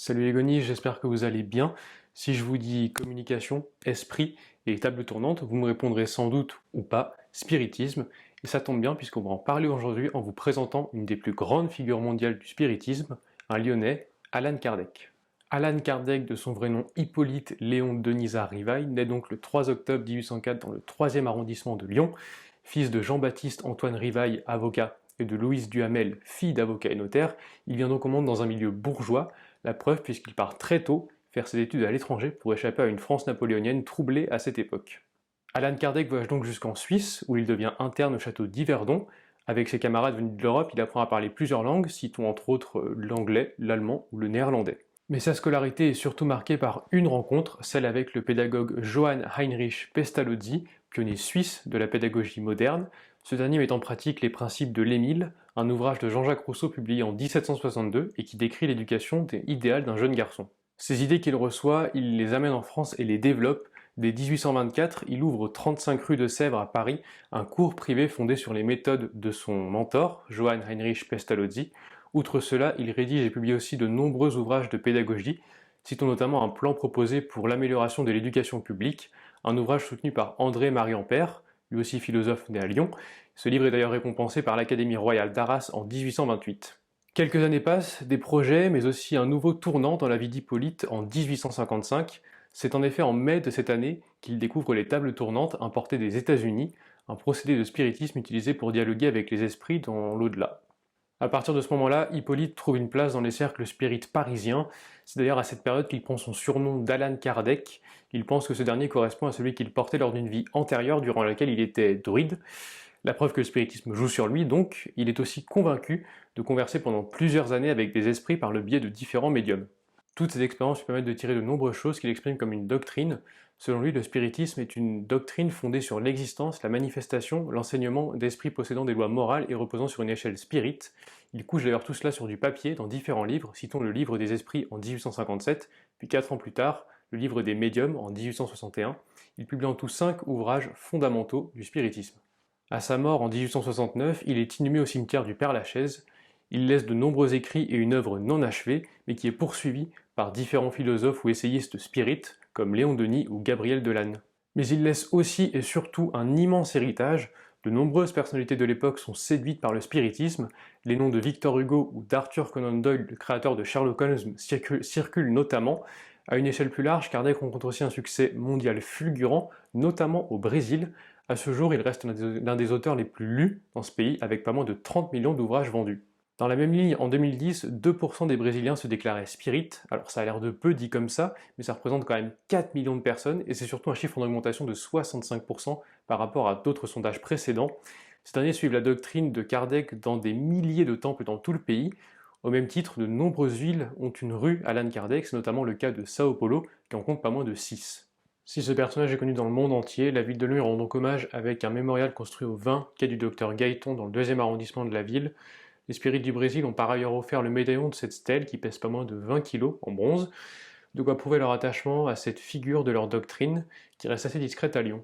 Salut les gonis, j'espère que vous allez bien. Si je vous dis communication, esprit et table tournante, vous me répondrez sans doute ou pas spiritisme. Et ça tombe bien puisqu'on va en parler aujourd'hui en vous présentant une des plus grandes figures mondiales du spiritisme, un Lyonnais, Allan Kardec. Allan Kardec, de son vrai nom Hippolyte Léon Denisard Rivail, naît donc le 3 octobre 1804 dans le 3e arrondissement de Lyon, fils de Jean-Baptiste Antoine Rivail, avocat, et de Louise Duhamel, fille d'avocat et notaire. Il vient donc au monde dans un milieu bourgeois, la preuve puisqu'il part très tôt faire ses études à l'étranger pour échapper à une France napoléonienne troublée à cette époque. Allan Kardec voyage donc jusqu'en Suisse, où il devient interne au château d'Yverdon. Avec ses camarades venus de l'Europe, il apprend à parler plusieurs langues, citons entre autres l'anglais, l'allemand ou le néerlandais. Mais sa scolarité est surtout marquée par une rencontre, celle avec le pédagogue Johann Heinrich Pestalozzi, pionnier suisse de la pédagogie moderne. Ce dernier met en pratique les principes de l'Émile, un ouvrage de Jean-Jacques Rousseau publié en 1762 et qui décrit l'éducation idéale d'un jeune garçon. Ces idées qu'il reçoit, il les amène en France et les développe. Dès 1824, il ouvre 35 rue de Sèvres à Paris un cours privé fondé sur les méthodes de son mentor, Johann Heinrich Pestalozzi. Outre cela, il rédige et publie aussi de nombreux ouvrages de pédagogie, citons notamment un plan proposé pour l'amélioration de l'éducation publique, un ouvrage soutenu par André-Marie Ampère, lui aussi philosophe né à Lyon. Ce livre est d'ailleurs récompensé par l'Académie royale d'Arras en 1828. Quelques années passent, des projets, mais aussi un nouveau tournant dans la vie d'Hippolyte en 1855. C'est en effet en mai de cette année qu'il découvre les tables tournantes importées des États-Unis, un procédé de spiritisme utilisé pour dialoguer avec les esprits dans l'au-delà. À partir de ce moment-là, Hippolyte trouve une place dans les cercles spirites parisiens. C'est d'ailleurs à cette période qu'il prend son surnom d'Allan Kardec. Il pense que ce dernier correspond à celui qu'il portait lors d'une vie antérieure durant laquelle il était druide. La preuve que le spiritisme joue sur lui, donc, il est aussi convaincu de converser pendant plusieurs années avec des esprits par le biais de différents médiums. Toutes ces expériences lui permettent de tirer de nombreuses choses qu'il exprime comme une doctrine. Selon lui, le spiritisme est une doctrine fondée sur l'existence, la manifestation, l'enseignement d'esprits possédant des lois morales et reposant sur une échelle spirit. Il couche d'ailleurs tout cela sur du papier dans différents livres, citons le livre des esprits en 1857, puis 4 ans plus tard, le livre des médiums en 1861. Il publie en tout 5 ouvrages fondamentaux du spiritisme. À sa mort en 1869, il est inhumé au cimetière du Père-Lachaise. Il laisse de nombreux écrits et une œuvre non achevée, mais qui est poursuivie par différents philosophes ou essayistes spirites, comme Léon Denis ou Gabriel Delanne. Mais il laisse aussi et surtout un immense héritage. De nombreuses personnalités de l'époque sont séduites par le spiritisme. Les noms de Victor Hugo ou d'Arthur Conan Doyle, le créateur de Sherlock Holmes, circulent notamment. À une échelle plus large, Kardec rencontre aussi un succès mondial fulgurant, notamment au Brésil. À ce jour, il reste l'un des auteurs les plus lus dans ce pays, avec pas moins de 30 millions d'ouvrages vendus. Dans la même ligne, en 2010, 2% des Brésiliens se déclaraient spirites. Alors ça a l'air de peu dit comme ça, mais ça représente quand même 4 millions de personnes, et c'est surtout un chiffre en augmentation de 65% par rapport à d'autres sondages précédents. Ces derniers suivent la doctrine de Kardec dans des milliers de temples dans tout le pays. Au même titre, de nombreuses villes ont une rue Allan Kardec, c'est notamment le cas de Sao Paulo, qui en compte pas moins de 6. Si ce personnage est connu dans le monde entier, la ville de Lyon lui rend donc hommage avec un mémorial construit au 20 quai du Docteur Gaëton dans le 2e arrondissement de la ville. Les spirites du Brésil ont par ailleurs offert le médaillon de cette stèle qui pèse pas moins de 20 kg en bronze, de quoi prouver leur attachement à cette figure de leur doctrine qui reste assez discrète à Lyon.